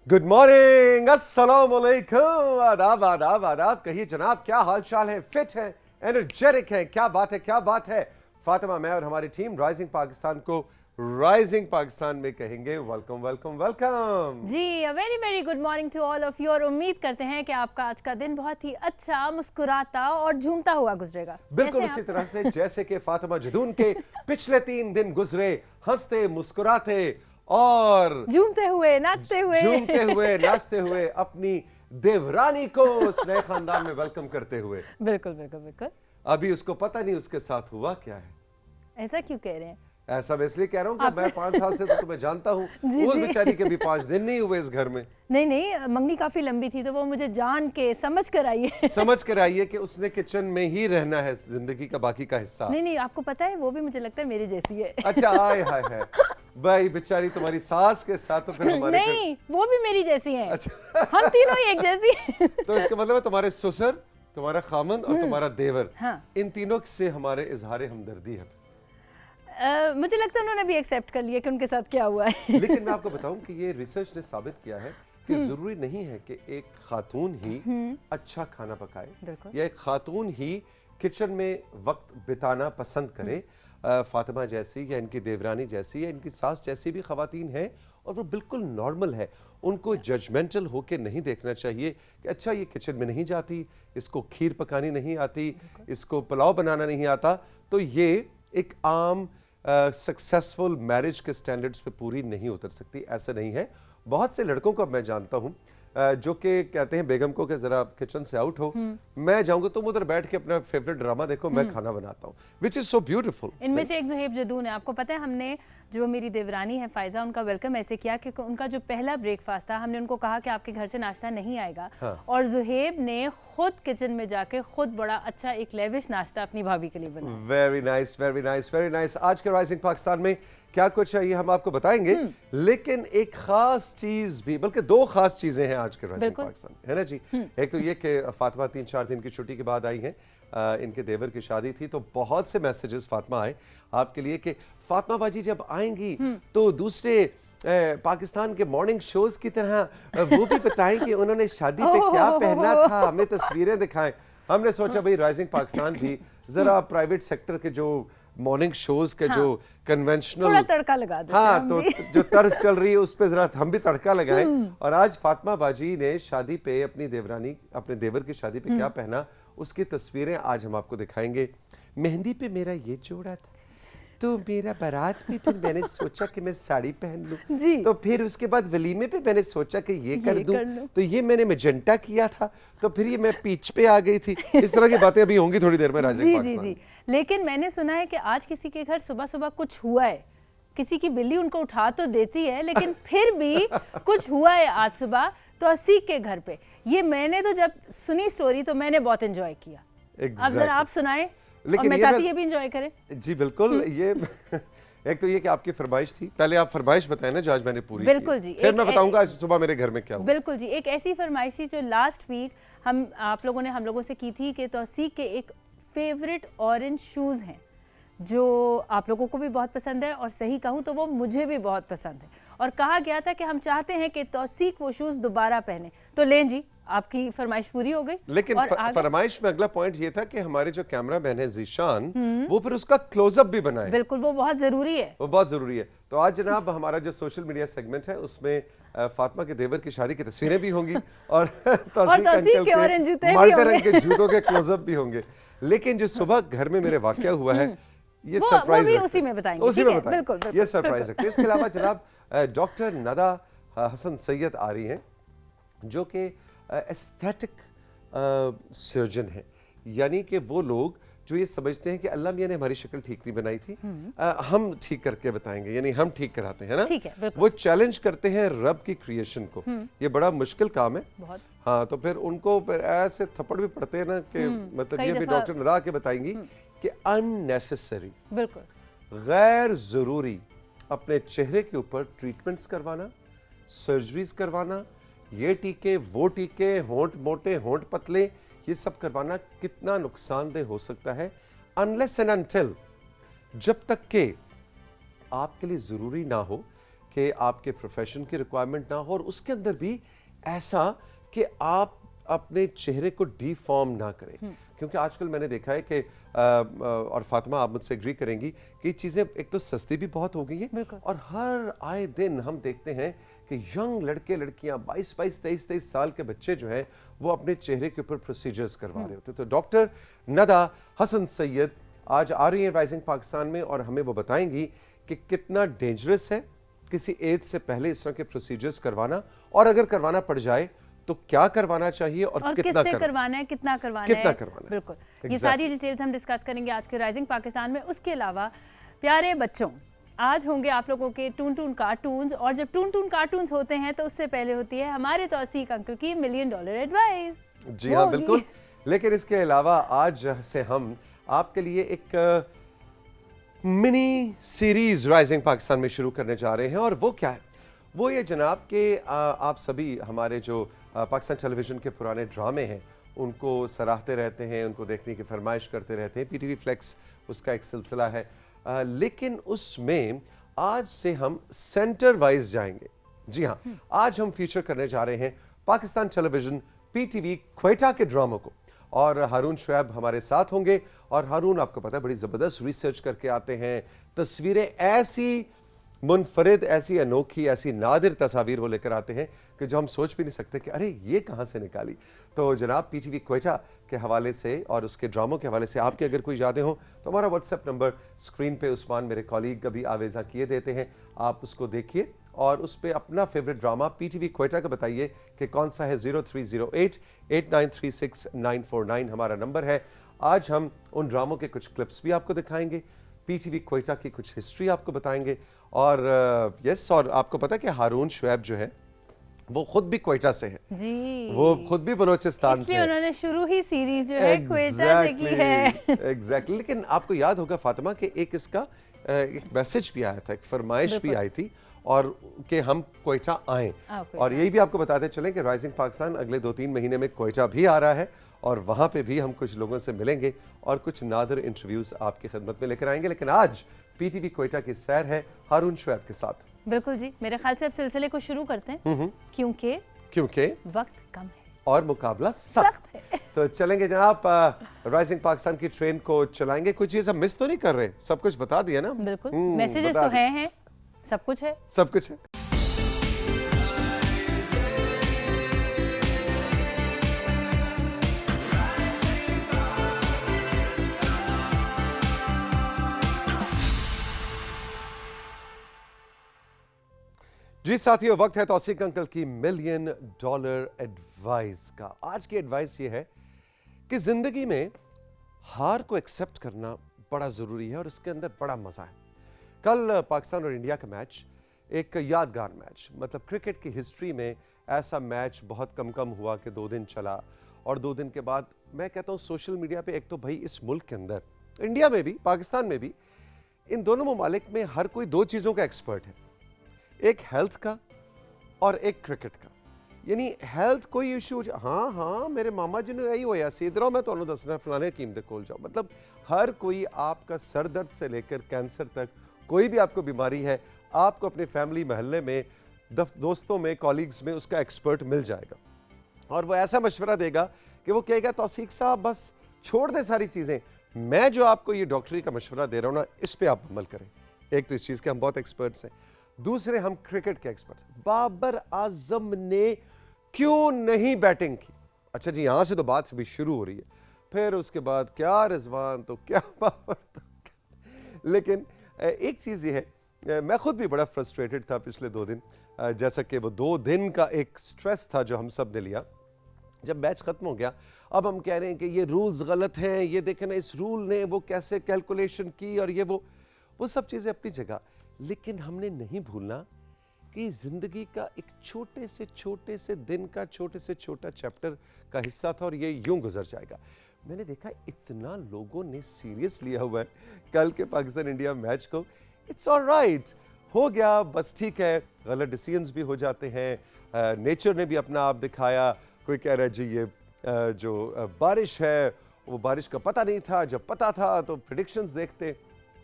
Good morning, अस्सलाम वालेकुम, आदाब आदाब आदाब। कहिए जनाब, क्या हाल चाल है? फिट है, एनर्जेटिक है? क्या बात है, क्या बात है। फातिमा, मैं और हमारी टीम राइजिंग पाकिस्तान को राइजिंग पाकिस्तान में कहेंगे welcome welcome welcome ji. Very very good morning to all of you. और उम्मीद करते हैं कि आपका आज का दिन बहुत ही अच्छा, मुस्कुराता और झूमता हुआ गुजरेगा। बिल्कुल उसी तरह से जैसे कि फातिमा जदून के पिछले 3 दिन गुजरे हंसते मुस्कुराते और झूमते हुए नाचते हुए अपनी देवरानी को उस नए खानदान में वेलकम करते हुए। बिल्कुल बिल्कुल बिल्कुल। अभी उसको पता नहीं उसके साथ हुआ क्या है। ऐसा क्यों कह रहे हैं? ऐसा मैं इसलिए कह रहा हूँ कि मैं 5 साल से तो तुम्हें जानता हूँ। उस बेचारी के भी 5 दिन नहीं हुए इस घर में। नहीं, मंगनी काफी लंबी थी तो वो मुझे जान के समझ कर आई है। समझ कर आई है कि उसने किचन में ही रहना है जिंदगी का बाकी का हिस्सा। नहीं, आपको पता है वो भी मुझे लगता है मेरी जैसी है। अच्छा, आय हाय है भाई, बेचारी तुम्हारी सास के साथ तो फिर हमारे नहीं, वो भी मेरी जैसी है। अच्छा हम तीनों ही एक जैसी। तो इसका मतलब है तुम्हारे ससुर, तुम्हारा खामन और तुम्हारा देवर, हाँ। इन तीनों से हमारे इजहार हमदर्दी है। मुझे लगता है उन्होंने भी एक्सेप्ट कर लिया कि उनके साथ क्या हुआ है। लेकिन मैं आपको बताऊं कि ये रिसर्च ने साबित किया है कि जरूरी नहीं है कि एक खातून ही अच्छा खाना पकाए या एक खातून ही किचन में वक्त बिताना पसंद करे। फातिमा जैसी या इनकी देवरानी जैसी या इनकी सास जैसी भी खवातीन हैं और वो बिल्कुल नॉर्मल है। उनको जजमेंटल होके नहीं देखना चाहिए कि अच्छा ये किचन में नहीं जाती, इसको खीर पकानी नहीं आती, इसको पुलाव बनाना नहीं आता, तो ये एक आम सक्सेसफुल मैरिज के स्टैंडर्ड्स पे पूरी नहीं उतर सकती। ऐसा नहीं है। बहुत से लड़कों को मैं जानता हूँ जो कि कहते हैं बेगम को कि जरा किचन से आउट हो, मैं जाऊंगा तुम उधर बैठ के अपना फेवरेट ड्रामा देखो, मैं खाना बनाता हूँ, विच इज सो ब्यूटीफुल। इनमें से एक ज़ुहैब जदून है। आपको पता है हमने जो मेरी देवरानी है फायजा, उनका वेलकम ऐसे किया कि उनका जो पहला ब्रेकफास्ट था हमने उनको कहा कि आपके घर से नाश्ता नहीं आएगा। हाँ। और ज़ुहैब ने खुद किचन में जाके खुद बड़ा अच्छा एक लेविश नाश्ता अपनी भाभी के लिए बनाया। Very nice very nice very nice. आज के राइजिंग पाकिस्तान में क्या कुछ है ये हम आपको बताएंगे, लेकिन एक खास चीज भी, बल्कि 2 खास चीजें हैं आज के राइजिंग पाकिस्तान, है ना जी। एक तो ये कि फातिमा 3-4 दिन की छुट्टी के बाद आई हैं। इनके देवर की शादी थी तो बहुत से मैसेजेस फातिमा आए आपके लिए कि फातिमा बाजी जब आएंगी तो दूसरे पाकिस्तान के मॉर्निंग शोज की तरह वो भी बताएं कि उन्होंने शादी पे क्या पहना था, हमें तस्वीरें दिखाएं। हमने सोचा भाई राइजिंग पाकिस्तान भी जरा प्राइवेट सेक्टर के जो मॉर्निंग शोज के जो कन्वेंशनल थोड़ा तड़का लगा देते हैं। हाँ, तो जो तर्ज चल रही है उस पे जरा हम भी तड़का लगाएं। और आज फातिमा बाजी ने शादी पे अपनी देवरानी, अपने देवर की शादी पे क्या पहना, उसकी तस्वीरें आज हम आपको दिखाएंगे। मेहंदी पे मेरा ये जोड़ा था, तो मेरा बारात पे फिर मैंने सोचा कि मैं साड़ी पहन लूं, तो फिर उसके बाद वलीमे पे मैंने सोचा कि ये कर दूं, तो ये मैंने मैजेंटा किया था, तो फिर ये मैं पीच पे आ गई थी। इस तरह की बातें अभी होंगी थोड़ी देर में राइजिंग पाकिस्तान। जी। लेकिन मैंने सुना है कि आज किसी के घर सुबह सुबह कुछ हुआ है। किसी की बिल्ली उनको उठा तो देती है लेकिन फिर भी कुछ हुआ है आज सुबह तो असीक के घर पे। ये मैंने तो जब सुनी स्टोरी तो मैंने बहुत एंजॉय किया। अब जरा आप सुनाएं। लेकिन मैं चाहती हूं भी एंजॉय करें। जी बिल्कुल। ये एक तो ये कि आपकी फरमाइश थी, पहले आप फरमाइश बताएं ना जो आज मैंने पूरी बिल्कुल की। जी, फिर मैं बताऊंगा आज सुबह मेरे घर में क्या हुआ। बिल्कुल जी। एक ऐसी फरमाइश थी जो लास्ट वीक आप लोगों से की थी कि तौसीक के एक फेवरेट ऑरेंज शूज़ हैं जो आप लोगों को भी बहुत पसंद है और सही कहूँ तो वो मुझे भी बहुत पसंद है। और कहा गया था कि हम चाहते हैं कि तौसीक वो शूज़ दोबारा पहने। तो लें जी, आपकी फरमाइश पूरी हो गई। लेकिन फरमाइश में अगला पॉइंट ये था कि हमारे जो कैमरा मैन है जीशान, वो फिर उसका क्लोजअप भी बनाए। बिल्कुल, वो बहुत जरूरी है। वो बहुत जरूरी है। तो आज जनाब हमारा जो सोशल मीडिया सेगमेंट है उसमें फातिमा के देवर की शादी की तस्वीरें भी होंगी और तौसीक के ऑरेंज जूते भी माल्टा रंग के जूतों के क्लोजअप भी होंगे। लेकिन जो सुबह घर में मेरे वाकया हुआ है ये सरप्राइज भी उसी में बताएंगे। उसी में बताएंगे। बिल्कुल, ये सरप्राइज रखते हैं। इसके अलावा जनाब डॉक्टर नदा हसन सैयद आ रही हैं जो कि एस्थेटिक सर्जन है, यानी कि वो लोग जो ये समझते हैं कि अल्लाह मियां ने हमारी शक्ल ठीक नहीं बनाई थी, हम ठीक करके बताएंगे, यानी हम ठीक कराते हैं ना। ठीक है, वो चैलेंज करते हैं रब की क्रिएशन को। ये बड़ा मुश्किल काम है बहुत। हाँ, तो फिर उनको फिर ऐसे थप्पड़ भी पड़ते हैं ना कि मतलब ये भी डॉक्टर नदा के बताएंगी कि अननेसेसरी, बिल्कुल गैर जरूरी अपने चेहरे के ऊपर ट्रीटमेंट्स करवाना, सर्जरीज करवाना, ये टीके वो टीके, होंठ मोटे होंठ पतले, ये सब करवाना कितना नुकसानदेह हो सकता है। अनलेस एंड अनटिल, जब तक के आपके लिए जरूरी ना हो कि आपके प्रोफेशन की रिक्वायरमेंट ना हो, और उसके अंदर भी ऐसा कि आप अपने चेहरे को डिफॉर्म ना करें। क्योंकि आजकल मैंने देखा है कि और फातिमा आप मुझसे एग्री करेंगी कि चीज़ें एक तो सस्ती भी बहुत हो गई हैं, और हर आए दिन हम देखते हैं कि यंग लड़के लड़कियां 22-22, 23-23 साल के बच्चे जो हैं वो अपने चेहरे के ऊपर प्रोसीजर्स करवा रहे होते हैं। तो डॉक्टर नदा हसन सैयद आज आ रही हैं राइजिंग पाकिस्तान में, और हमें वो बताएंगी कि कितना डेंजरस है किसी एज से पहले इस तरह के प्रोसीजर्स करवाना, और अगर करवाना पड़ जाए तो क्या करवाना चाहिए और कितना करवाना है, कितना करवाना है। बिल्कुल ये सारी डिटेल्स हम डिस्कस करेंगे आज के राइजिंग पाकिस्तान में। उसके अलावा प्यारे बच्चों, आज होंगे आप लोगों के टून टून कार्टून्स, और जब टून टून कार्टून्स होते हैं तो उससे पहले होती है हमारे तौसीक अंकल की $1 मिलियन एडवाइस। जी हाँ बिल्कुल, लेकिन इसके अलावा आज से हम आपके लिए एक मिनी सीरीज राइजिंग पाकिस्तान में शुरू करने जा रहे हैं, और वो क्या है? वो ये जनाब कि आप सभी हमारे जो पाकिस्तान टेलीविज़न के पुराने ड्रामे हैं उनको सराहते रहते हैं, उनको देखने की फरमाइश करते रहते हैं। PTV फ्लेक्स उसका एक सिलसिला है, लेकिन उसमें आज से हम सेंटर वाइज जाएंगे। जी हाँ, आज हम फीचर करने जा रहे हैं पाकिस्तान टेलीविज़न PTV क्वेटा के ड्रामों को, और हारून शुएब हमारे साथ होंगे। और हारून आपको पता है बड़ी ज़बरदस्त रिसर्च करके आते हैं, तस्वीरें ऐसी मुनफरिद, ऐसी अनोखी, ऐसी नादिर तस्वीर वो लेकर आते हैं कि जो हम सोच भी नहीं सकते कि अरे ये कहाँ से निकाली। तो जनाब PTV क्वेटा के हवाले से और उसके ड्रामों के हवाले से आपके अगर कोई यादें हों तो हमारा व्हाट्सएप नंबर स्क्रीन पे उस्मान मेरे कॉलीग कभी आवेज़ा किए देते हैं, आप उसको देखिए और उस पर अपना फेवरेट ड्रामा PTV क्वेटा का बताइए कि कौन सा है। 0308-8936-949 हमारा नंबर है। आज हम उन ड्रामों के कुछ क्लिप्स भी आपको दिखाएंगे, PTV क्वेटा की कुछ हिस्ट्री आपको बताएंगे, और यस, और आपको पता है कि हारून शुएब जो है वो खुद भी क्वेटा से है जी, वो खुद भी बलोचिस्तान से है, उन्होंने शुरू ही सीरीज जो है क्वेटा से की है। एग्जैक्टली। लेकिन आपको याद होगा फातिमा कि एक इसका एक मैसेज भी आया था, एक फरमाइश भी आई थी, और कि हम क्वेटा आएं। और यही भी आपको बताते चलें कि राइजिंग पाकिस्तान अगले 2-3 महीने में क्वेटा भी आ रहा है, और वहाँ पे भी हम कुछ लोगों से मिलेंगे और कुछ नादिर इंटरव्यूज आपकी खिदमत में लेकर आएंगे। लेकिन आज PTV क्वेटा की सैर है हारून शुएब के साथ। बिल्कुल जी, मेरे ख्याल से अब सिलसिले को शुरू करते हैं, क्योंकि वक्त कम है और मुकाबला सख्त है। तो चलेंगे जनाब, राइजिंग पाकिस्तान की ट्रेन को चलाएंगे। कुछ चीज हम मिस तो नहीं कर रहे, सब कुछ बता दिया ना? बिल्कुल, मैसेजेस तो हैं, सब कुछ है, सब कुछ है। जी साथियों, वक्त है तौसीक अंकल की $1 मिलियन एडवाइस का। आज की एडवाइस ये है कि जिंदगी में हार को एक्सेप्ट करना बड़ा जरूरी है, और इसके अंदर बड़ा मजा है। कल पाकिस्तान और इंडिया का मैच एक यादगार मैच, मतलब क्रिकेट की हिस्ट्री में ऐसा मैच बहुत कम हुआ कि 2 दिन चला, और 2 दिन के बाद मैं कहता हूँ सोशल मीडिया पे, एक तो भाई इस मुल्क के अंदर, इंडिया में भी पाकिस्तान में भी, इन दोनों ममालिक में हर कोई 2 चीज़ों का एक्सपर्ट है, एक हेल्थ का और एक क्रिकेट का। यानी हेल्थ कोई इशू, हाँ मेरे मामा जी ने यही होया सी, इधरों मैं तो दसना फलाने हकीम दे कोल जाओ। मतलब हर कोई, आपका सर दर्द से लेकर कैंसर तक, कोई भी आपको बीमारी है, आपको अपने फैमिली महल्ले में, दोस्तों में, कॉलीग्स में उसका एक्सपर्ट मिल जाएगा, और वो ऐसा मशवरा देगा कि वो कहेगा तौसीक साहब बस छोड़ दे सारी चीज़ें, मैं जो आपको ये डॉक्टरी का मशवरा दे रहा हूँ ना, इस पर आप अमल करें। एक तो इस चीज़ के हम बहुत एक्सपर्ट्स हैं, दूसरे हम क्रिकेट के एक्सपर्ट्स। बाबर आजम ने क्यों नहीं बैटिंग की? अच्छा जी, यहां से तो बात भी शुरू हो रही है, फिर उसके बाद क्या रिजवान तो क्या बाबर तो क्या। लेकिन एक चीज ये है, मैं खुद भी बड़ा फ्रस्ट्रेटेड था पिछले 2 दिन, जैसा कि वो 2 दिन का एक स्ट्रेस था जो हम सब ने लिया जब मैच खत्म हो गया। अब हम कह रहे हैं कि ये रूल्स गलत हैं, ये देखें ना इस रूल ने वो कैसे कैलकुलेशन की, और ये वो सब चीजें अपनी जगह, लेकिन हमने नहीं भूलना कि जिंदगी का एक छोटे से दिन का छोटे से छोटा चैप्टर का हिस्सा था, और ये यूं गुजर जाएगा। मैंने देखा इतना लोगों ने सीरियस लिया हुआ है कल के पाकिस्तान इंडिया मैच को। इट्स ऑलराइट, हो गया, बस ठीक है, गलत डिसीजंस भी हो जाते हैं, नेचर ने भी अपना आप दिखाया। कोई कह रहा है जी ये जो बारिश है वो बारिश का पता नहीं था, जब पता था तो प्रेडिक्शंस देखते।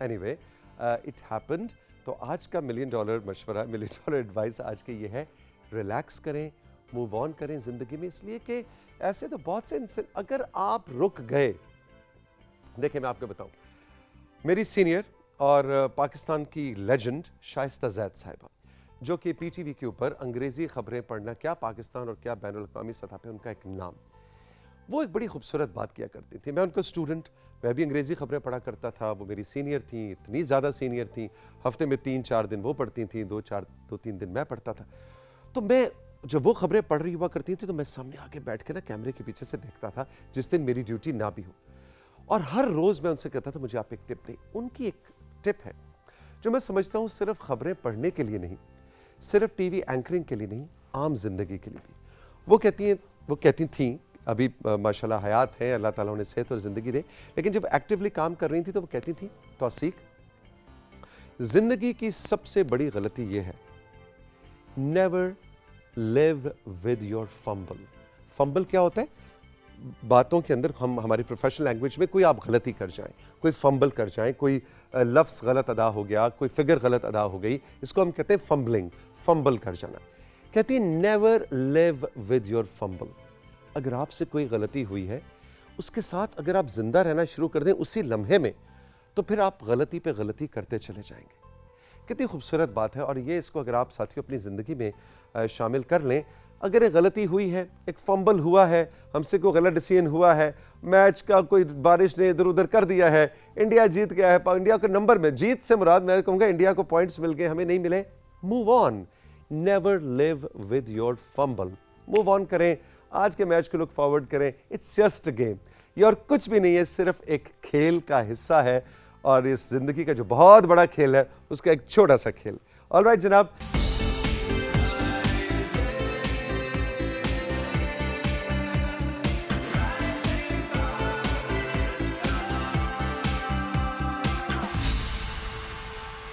Anyway, it happened. तो आज का $1 मिलियन मशवरा, $1 मिलियन एडवाइस आज के ये है, रिलैक्स करें, मूव ऑन करें ज़िंदगी में, इसलिए कि ऐसे तो बहुत से इंसान, अगर आप रुक गए, देखिए मैं आपको बताऊं, मेरी सीनियर और पाकिस्तान की लेजेंड शाइस्ता जैद साहिबा, जो कि PTV के ऊपर अंग्रेज़ी ख़बरें पढ़ना क्या पाकिस्तान और क्या बैनुल अक़वामी सतह पे उनका एक नाम, वो एक बड़ी खूबसूरत बात किया करती थी। मैं उनका स्टूडेंट, मैं भी अंग्रेज़ी ख़बरें पढ़ा करता था, वो मेरी सीनियर थी, इतनी ज़्यादा सीनियर थी, हफ्ते में 3-4 दिन वो पढ़ती थी, 2-3 दिन मैं पढ़ता था। तो मैं जब वो ख़बरें पढ़ रही हुआ करती थी तो मैं सामने आके बैठ के ना कैमरे के पीछे से देखता था, जिस दिन मेरी ड्यूटी ना भी हो, और हर रोज़ मैं उनसे कहता था मुझे आप एक टिप दें। उनकी एक टिप है जो मैं समझता हूँ सिर्फ ख़बरें पढ़ने के लिए नहीं, सिर्फ TV एंकरिंग के लिए नहीं, आम ज़िंदगी के लिए भी। वो कहती थीं, अभी माशाल्लाह हयात है, अल्लाह ताला उन्हें सेहत और ज़िंदगी दे, लेकिन जब एक्टिवली काम कर रही थी तो वो कहती थी, तौसीक, ज़िंदगी की सबसे बड़ी गलती ये है, never live with your fumble. Fumble क्या होता है? बातों के अंदर हम हमारी प्रोफेशनल लैंग्वेज में कोई आप गलती कर जाएं, कोई फंबल कर जाएं, कोई लफ्ज़ गलत अदा हो गया, कोई फिगर गलत अदा हो गई, इसको हम कहते हैं फंबलिंग, फंबल कर जाना। कहती है never live with your fumble. अगर आपसे कोई गलती हुई है, उसके साथ अगर आप जिंदा रहना शुरू कर दें उसी लम्हे में, तो फिर आप गलती पे गलती करते चले जाएंगे। कितनी खूबसूरत बात है, और ये इसको अगर आप साथियों अपनी ज़िंदगी में शामिल कर लें। अगर एक गलती हुई है, एक फंबल हुआ है, हमसे कोई गलत डिसीजन हुआ है, मैच का कोई बारिश ने इधर उधर कर दिया है, इंडिया जीत गया है, इंडिया के नंबर में, जीत से मुराद मैं कहूँगा इंडिया को पॉइंट्स मिल गए, हमें नहीं मिले, move on, never live with your fumble. Move on करें, आज के मैच को लुक फॉरवर्ड करें, इट्स जस्ट अ गेम, ये और कुछ भी नहीं है, सिर्फ एक खेल का हिस्सा है, और इस जिंदगी का जो बहुत बड़ा खेल है उसका एक छोटा सा खेल। ऑलराइट जनाब।